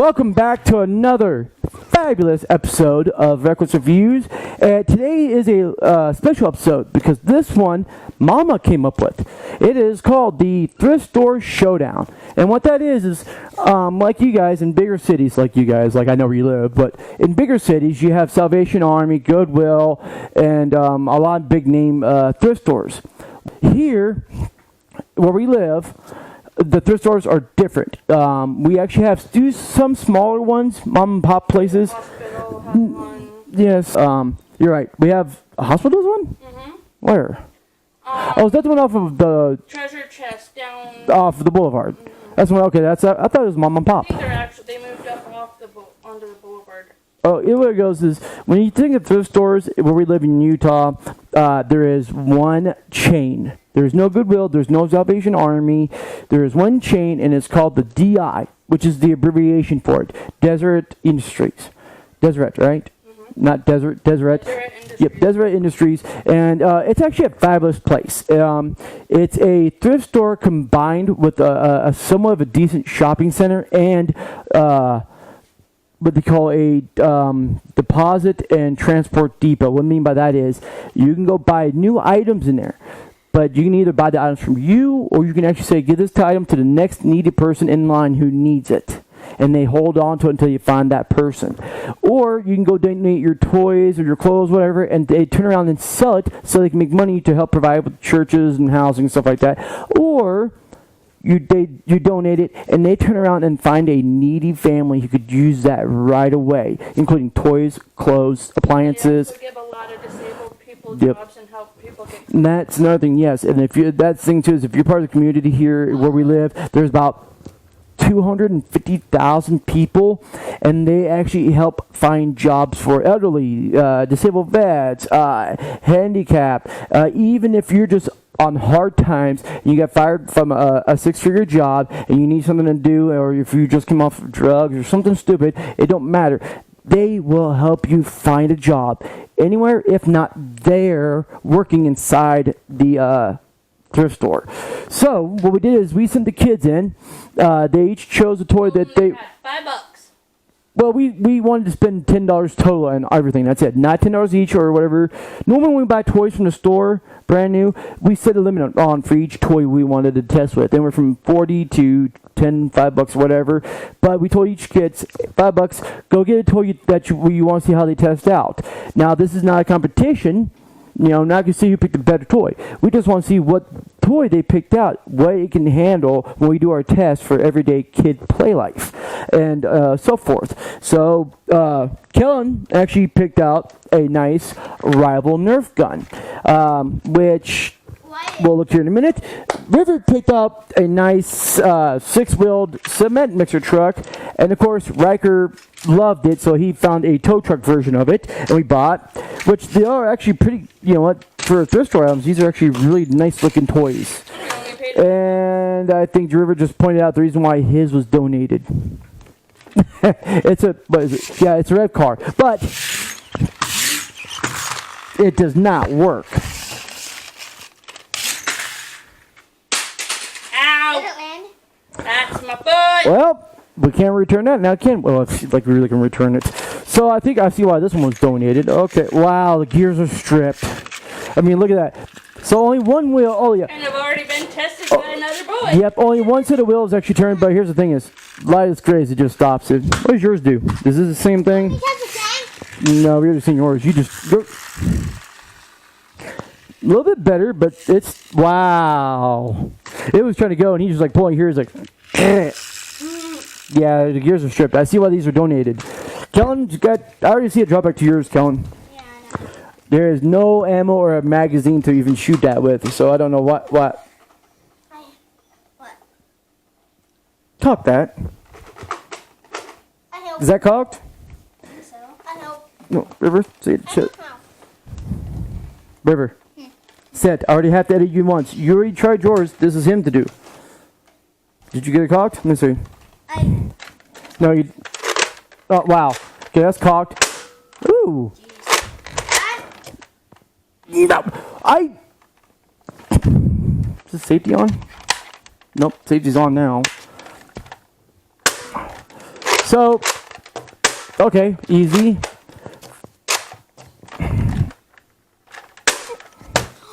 Welcome back to another fabulous episode of Reckless Reviews. Today is a special episode because this one Mama came up with. It is called the Thrift Store Showdown. And what that is like you guys in bigger cities, like I know where you live, but in bigger cities you have Salvation Army, Goodwill, and a lot of big name thrift stores. Here, where we live, the thrift stores are different. We actually have some smaller ones, mom and pop places. Hospital has one. Yes, you're right. We have a hospital's one? Mm-hmm. Where? Is that the one off of the... Treasure chest down... Off the boulevard. Mm-hmm. That's one, okay, I thought it was mom and pop. I think they moved up off onto the boulevard. Oh, the way it goes is, when you think of thrift stores, where we live in Utah, there is one chain. There's no Goodwill, there's no Salvation Army. There is one chain, and it's called the DI, which is the abbreviation for it. Deseret Industries. Deseret, right? Mm-hmm. Not Deseret. Deseret Industries. Yep, Deseret Industries. And it's actually a fabulous place. It's a thrift store combined with a somewhat of a decent shopping center and what they call a deposit and transport depot. What I mean by that is you can go buy new items in there. But you can either buy the items from you, or you can actually say, give this item to the next needed person in line who needs it. And they hold on to it until you find that person. Or you can go donate your toys or your clothes, whatever, and they turn around and sell it so they can make money to help provide with churches and housing and stuff like that. Or you donate it, and they turn around and find a needy family who could use that right away, including toys, clothes, appliances. They also give a lot of disabled people Yep. jobs and help people get... And that's another thing, yes. And that's the thing too, is if you're part of the community here where we live, there's about 250,000 people, and they actually help find jobs for elderly, disabled vets, handicapped, even if you're just on hard times, you got fired from a six-figure job, and you need something to do, or if you just came off of drugs or something stupid, it don't matter. They will help you find a job anywhere, if not there, working inside the thrift store. So what we did is we sent the kids in. They each chose a toy that they... $5. Well, we wanted to spend $10 total on everything. That's it. Not $10 each or whatever. Normally when we buy toys from the store, brand new, we set a limit on for each toy we wanted to test with. They were from 40 to 10, $5, whatever. But we told each kid, $5, go get a toy that you want to see how they test out. Now, this is not a competition. You know, not to see who picked the better toy. We just want to see what toy they picked out, what it can handle when we do our test for everyday kid play life, and so forth. So, Kellen actually picked out a nice rival Nerf gun, which we'll look here in a minute. River picked up a nice six-wheeled cement mixer truck, and of course Riker loved it, so he found a tow truck version of it, and we bought, which they are actually pretty, you know what, for thrift store items, these are actually really nice-looking toys. And I think River just pointed out the reason why his was donated. It's a red car, but it does not work. Ow! That's my foot! Well, we can't return that now, can we? Well, it's like we really can return it. So I think I see why this one was donated. Okay, wow, the gears are stripped. I mean, look at that. So only one wheel. Oh yeah. And have already been tested by another boy. Yep, only one set of wheels actually turned. But here's the thing: is light is crazy, it just stops it. What does yours do? Is this the same thing? It does the same. No, we haven't seen yours. You just go. A little bit better, but it's wow. It was trying to go, and he was like pulling here. He's like, yeah, the gears are stripped. I see why these are donated. Kellen's got. I already see a drawback to yours, Kellen. Yeah, I know. There is no ammo or a magazine to even shoot that with, so I don't know what. What? Cock that. I hope. Is that cocked? I think so. I hope. No, River. Say it. I Shit. don't know. River. Set. I already have to edit you once. You already tried yours. This is him to do. Did you get it cocked? Let me see. No, you. Oh, wow. Okay, that's cocked. Ooh. No, Is the safety on? Nope, safety's on now. So, okay, easy.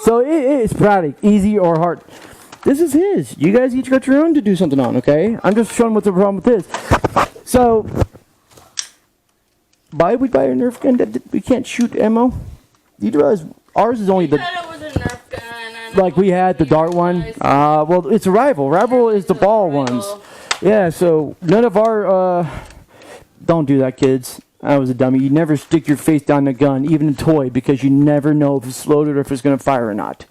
So it's sporadic, easy or hard. This is his. You guys each got your own to do something on, okay? I'm just showing what's the problem with this. So, why we buy a Nerf gun that we can't shoot ammo? You realize ours is only I the... thought it was a Nerf gun. Like we had the dart one. Well, it's a rival. Rival is the ball ones. Yeah, so none of our... Don't do that, kids. I was a dummy. You never stick your face down a gun, even a toy, because you never know if it's loaded or if it's going to fire or not.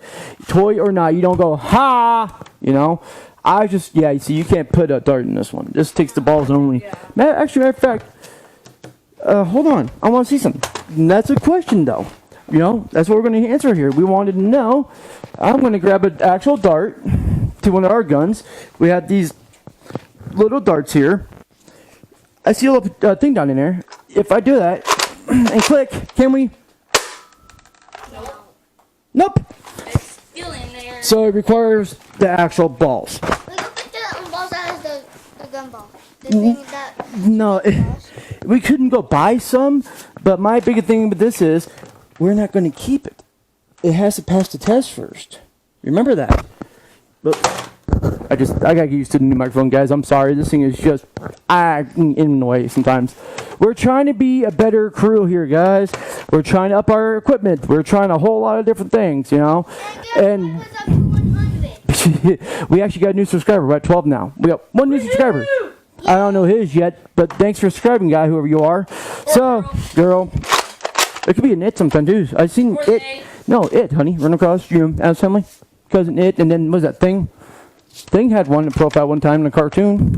Toy or not, you don't go, ha! You know? I just, yeah, you see, you can't put a dart in this one. This takes the balls only. Yeah. Actually, matter of fact, hold on. I want to see something. And that's a question, though. You know, that's what we're going to answer here. We wanted to know. I'm going to grab an actual dart to one of our guns. We have these little darts here. I see a little thing down in there. If I do that and click, can we? Nope. It's still in there. So it requires the actual balls. We can put the balls out as the gun ball. The thing that. No, we couldn't go buy some, but my big thing with this is we're not going to keep it. It has to pass the test first. Remember that. But I got to get used to the new microphone, guys. I'm sorry. This thing is just in the way sometimes. We're trying to be a better crew here, guys. We're trying to up our equipment. We're trying a whole lot of different things, you know. And we actually got a new subscriber. We're at 12 now. We got one new subscriber. I don't know his yet, but thanks for subscribing, guy, whoever you are. So, girl. It could be an it sometime, too. I've seen it. No, it, honey. Run across you, Adam's Family. Cousin it, and then what was that thing? Thing had one in profile one time in a cartoon.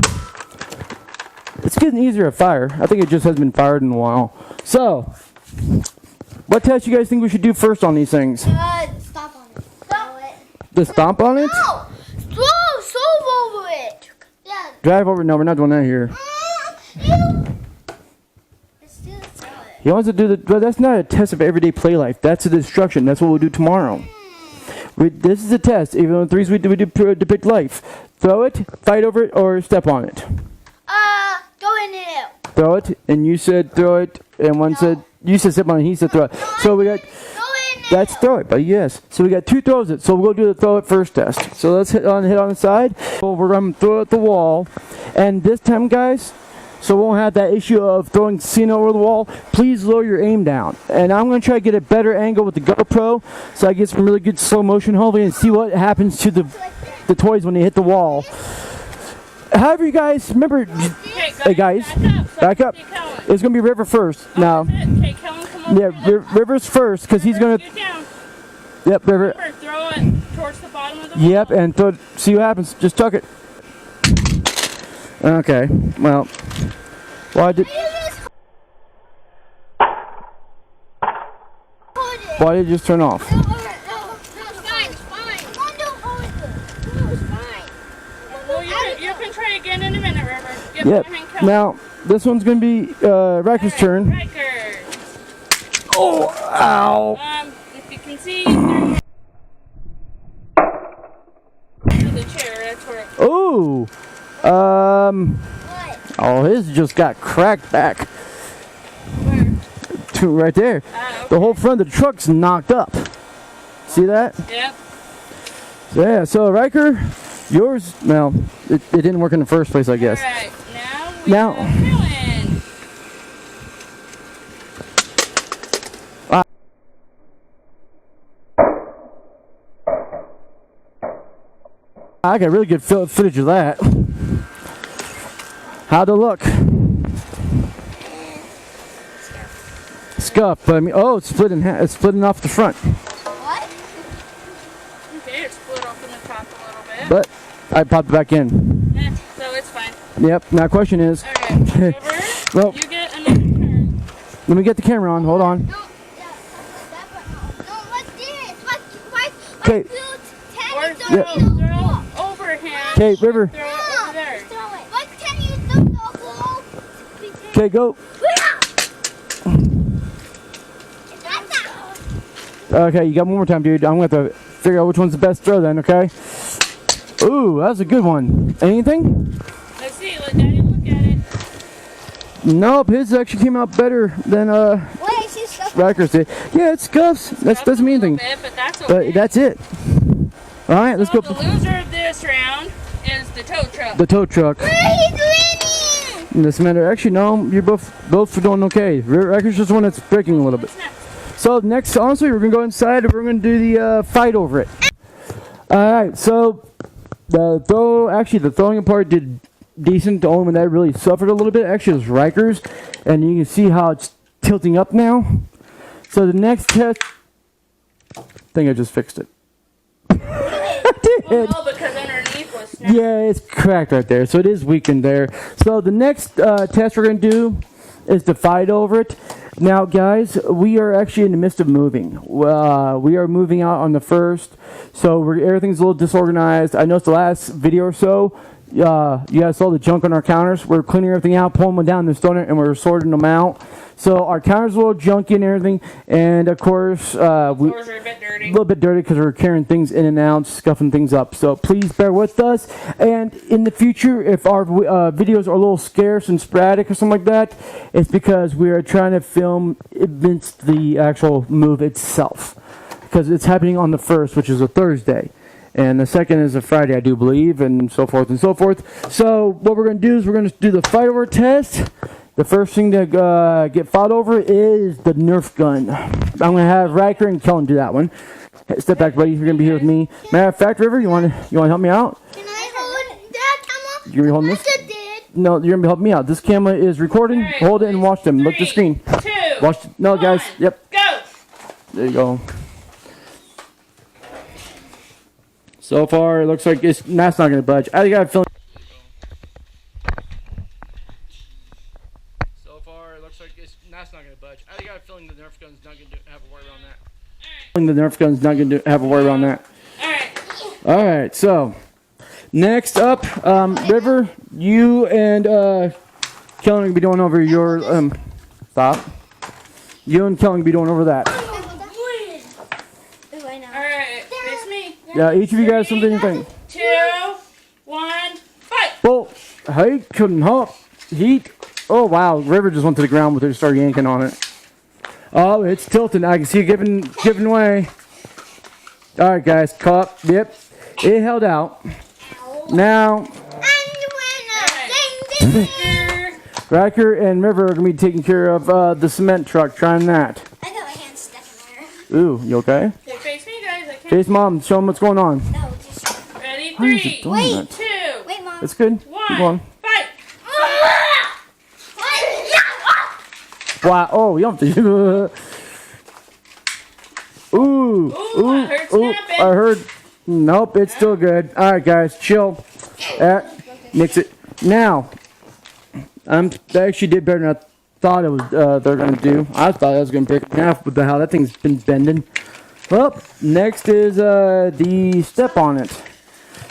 It's getting easier to fire. I think it just hasn't been fired in a while. So, what test you guys think we should do first on these things? Stomp on it. Throw it. The stomp on it? No! Throw over it. Yeah. Drive over. No, we're not doing that here. Let's do throw it. He wants to do the. But that's not a test of everyday play life. That's a destruction. That's what we'll do tomorrow. This is a test. Even though threes we depict life. Throw it, fight over it, or step on it. Go in it. Throw it, and you said throw it, and one said you said step on it. He said throw it. So we got. Go in it. That's throw it, but yes. So we got two throws it. So we'll do the throw it first test. So let's hit on the side. Well, we're gonna throw it at the wall, and this time, guys. So we won't have that issue of throwing Cena over the wall. Please lower your aim down. And I'm going to try to get a better angle with the GoPro so I get some really good slow motion hopefully and see what happens to the toys when they hit the wall. However, you guys, remember, hey guys, back up. It's going to be River first. Now, yeah, River's first because he's going to, yep, River. Throw it towards the bottom of the wall. Yep, and see what happens. Just tuck it. Okay, well, why did it just turn off? No, it's fine. It's fine. Don't hold it. No, it's fine. Well, you can try again in a minute, River. Give Yep. me a hand count. Now, this one's going to be Riker's turn. Riker. Oh, ow. If you can see through the chair, that's where it. Oh. What? Oh, his just got cracked back. Where? Right there. Okay. The whole front of the truck's knocked up. See that? Yep. Yeah, so Riker, yours, well, it didn't work in the first place, I guess. Alright, now we have Helen. I got really good footage of that. How'd it look? Scuff, but I mean, oh, it's split in half. It's splitting off the front. What? Okay, it's split off in the top a little bit. But I popped it back in. Yeah, so it's fine. Yep. Now, question is, Alright, River, well, you get another turn. let me get the camera on. Hold on. No, yeah, something like that, but no, what's this? Why Okay. Or throw throw overhand. Okay, River. Throw it over there. Throw it. What can you throw the hole? Okay, go. Okay, you got one more time, dude. I'm going to have to figure out which one's the best throw then, okay? Ooh, that was a good one. Anything? Let's see. Let Daddy look at it. Nope, his actually came out better than Wait, I see stuff. Rikers did. Yeah, it scuffs. That doesn't mean anything. Bit, but that's okay. But that's it. All right, let's So go. the loser of this round is the tow truck. The tow truck. Where are you winning? In this matter, actually, no, you're both for doing okay. Rikers just one that's breaking a little bit. So next, honestly, we're gonna go inside and we're gonna do the fight over it. All right, so the throwing part did decent. The only one that really suffered a little bit actually was Rikers, and you can see how it's tilting up now. So the next test, I think I just fixed it. I did. Well, no, because underneath was snapped. Yeah, it's cracked right there, so it is weakened there. So the next test we're going to do is to fight over it. Now, guys, we are actually in the midst of moving. We are moving out on the 1st, so everything's a little disorganized. I noticed the last video or so, you guys saw the junk on our counters. We're cleaning everything out, pulling them down, and storing it, and we're sorting them out. So our counters are a little junky and everything, and of course, Floors are a bit dirty. a little bit dirty because we're carrying things in and out, scuffing things up. So please bear with us. And in the future, if our videos are a little scarce and sporadic or something like that, it's because we are trying to film amidst the actual move itself. Because it's happening on the 1st, which is a Thursday. And the 2nd is a Friday, I do believe, and so forth and so forth. So what we're going to do is we're going to do the fight over test. The first thing to get fought over is the Nerf gun. I'm going to have Riker and Kellen do that one. Hey, step back, buddy. You're going to be here with me. Matter of fact, River, you want to help me out? Can I hold that camera? You're going to hold this? I did. No, you're going to help me out. This camera is recording. Right, Hold it and watch them. Look at the screen. 2, Watch. No, guys. 1, Yep. Go. There you go. So far, it looks like that's not going to budge. I got a feeling. So far, it looks like that's not going to budge. I got a feeling the Nerf gun's not going to have a worry around that. The Nerf gun's not going to have a worry around that. All right. So next up, River, you and Kellen are going to be doing over your stop. You and Kellen will be doing over that. Alright, face me. Yeah, each of you guys something you think. 2, 1, fight. Well, he couldn't hop. Oh wow, River just went to the ground with her and started yanking on it. Oh, it's tilting. I can see it giving way. All right, guys, caught. Yep, it held out. Now, I'm the winner. Riker and River are gonna be taking care of the cement truck. Trying that. I got my hand stuck in there. Ooh, you okay? Okay, face me, guys. I can't. Face Mom, show them what's going on. No, just Ready? Why is 3, it doing that? 2, wait, Mom. It's good. 1, Keep going. fight. Wow. Oh, you have to. Ooh. I heard snapping. I heard. Nope, it's still good. All right, guys, chill. Mix it. Now, they actually did better than I thought it was. They're gonna do. I thought I was gonna break it in half with how that thing's been bending. Well, next is the step on it.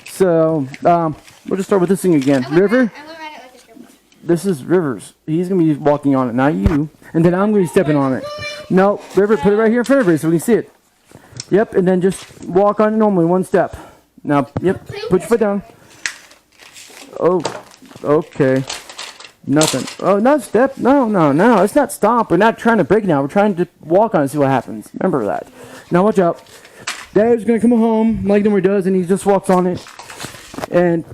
So we'll just start with this thing again. River. I'm gonna ride it like a skateboard. This is Rivers. He's gonna be walking on it, not you. And then I'm gonna be stepping on it. No, River, put it right here in front of everybody so we can see it. Yep, and then just walk on it normally, one step. Now, yep, put your foot down. Oh, okay. Nothing. Oh, not step. No. It's not stop. We're not trying to break now. We're trying to walk on it and see what happens. Remember that. Now watch out. Dad's gonna come home like nobody does, and he just walks on it. And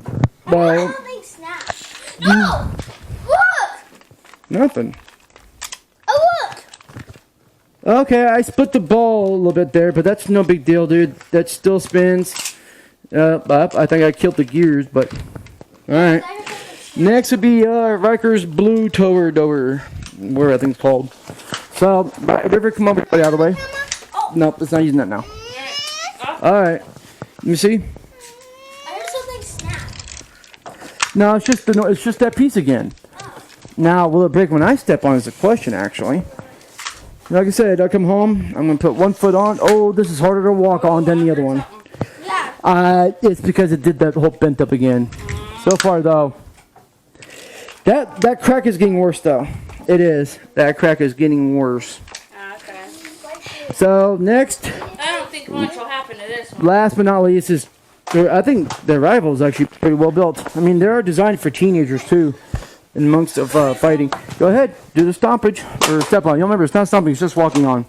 Something snapped. No! Look! nothing. Oh, look! Okay, I split the ball a little bit there, but that's no big deal, dude. That still spins. I think I killed the gears, but alright. Next would be Riker's Blue Tower Dower, whatever I think it's called. So, River, come over, out of the way. Nope, it's not using that now. Alright, let me see. I heard something snap. No, it's just that piece again. Now, will it break when I step on? Is the question, actually. Like I said, I come home. I'm gonna put one foot on. Oh, this is harder to walk on than the other one. Yeah. It's because it did that whole bent up again. So far, though, that crack is getting worse, though. It is. That crack is getting worse. Okay. So next, I don't think much will happen to this one. last but not least, is I think the rival is actually pretty well built. I mean, they are designed for teenagers too. amongst of fighting. Go ahead, do the stompage or step on. You remember, it's not stomping; it's just walking on.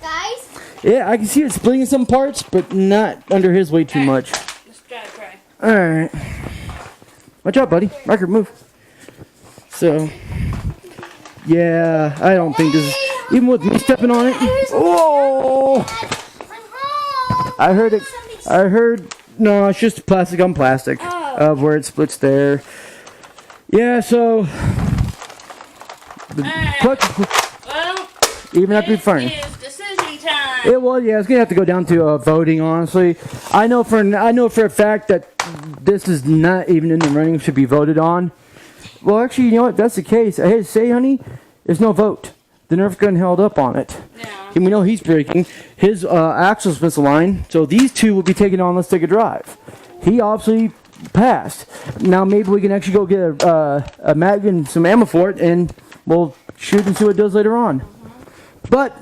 Guys. Yeah, I can see it splitting in some parts, but not under his weight too much. Let's try to try. All right, watch out, buddy. Riker, move. So, yeah, I don't think this is even with me stepping on it. Oh! I heard it. I heard. No, it's just plastic on plastic of where it splits there. Yeah, so. Well, Even after fine. it's decision time. It was, yeah. It's gonna have to go down to voting. Honestly, I know for a fact that this is not even in the running. Should be voted on. Well, actually, you know what? If that's the case, I hate to say, honey, there's no vote. The Nerf gun held up on it. Yeah. And we know he's breaking. His axle's misaligned, so these two will be taking on Let's Take a Drive. He obviously passed. Now maybe we can actually go get a mag and some ammo for it, and we'll shoot and see what it does later on. But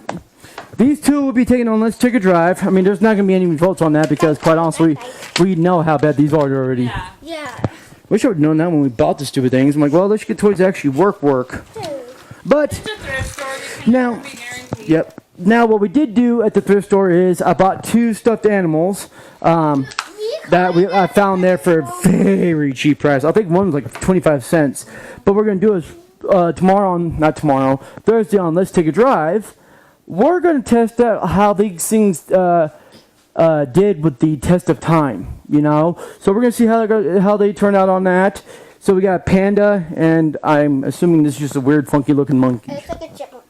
these two will be taking on Let's Take a Drive. I mean, there's not going to be any votes on that because, quite honestly, we know how bad these are already. Yeah. Yeah. Wish I would have known that when we bought the stupid things. I'm like, well, let's get toys that actually work. But, It's a thrift store. You can now, never be guaranteed. yep. Now, what we did do at the thrift store is I bought 2 stuffed animals that I found there for a very cheap price. I think one was like 25 cents. But what we're going to do is Thursday on Let's Take a Drive, we're going to test out how these things did with the test of time, you know? So we're going to see how they turn out on that. So we got a panda, and I'm assuming this is just a weird, funky-looking monkey. It looks like a chipmunk.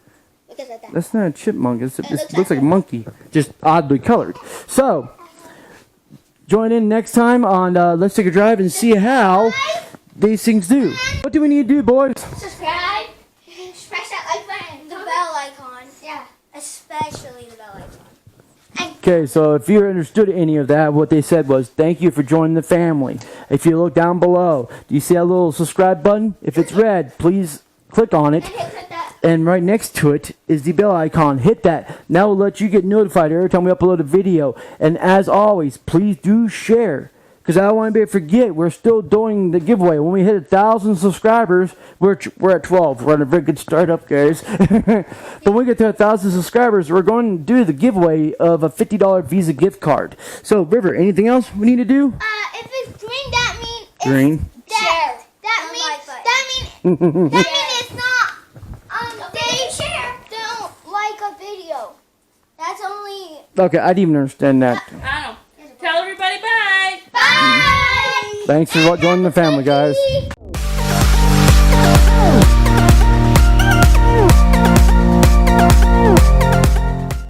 Because of that. That's not a chipmunk. It looks like a monkey, just oddly colored. So, join in next time on Let's Take a Drive and see how these things do. What do we need to do, boys? Subscribe. Smash that like button. The bell icon. Yeah. Especially the bell icon. Okay, so if you understood any of that, what they said was, thank you for joining the family. If you look down below, do you see that little subscribe button? If it's red, please click on it. And right next to it is the bell icon. Hit that. Now we'll let you get notified every time we upload a video. And as always, please do share. Because I don't want anybody to forget, we're still doing the giveaway. When we hit 1,000 subscribers, we're at 12. We're on a very good start up, guys. But when we get to 1,000 subscribers, we're going to do the giveaway of a $50 Visa gift card. So, River, anything else we need to do? If it's green, that means it's Green. share. That means it's not they don't like a video. That's only Okay, I didn't even understand that. I don't know. Tell everybody bye. bye. Thanks for joining the family, guys.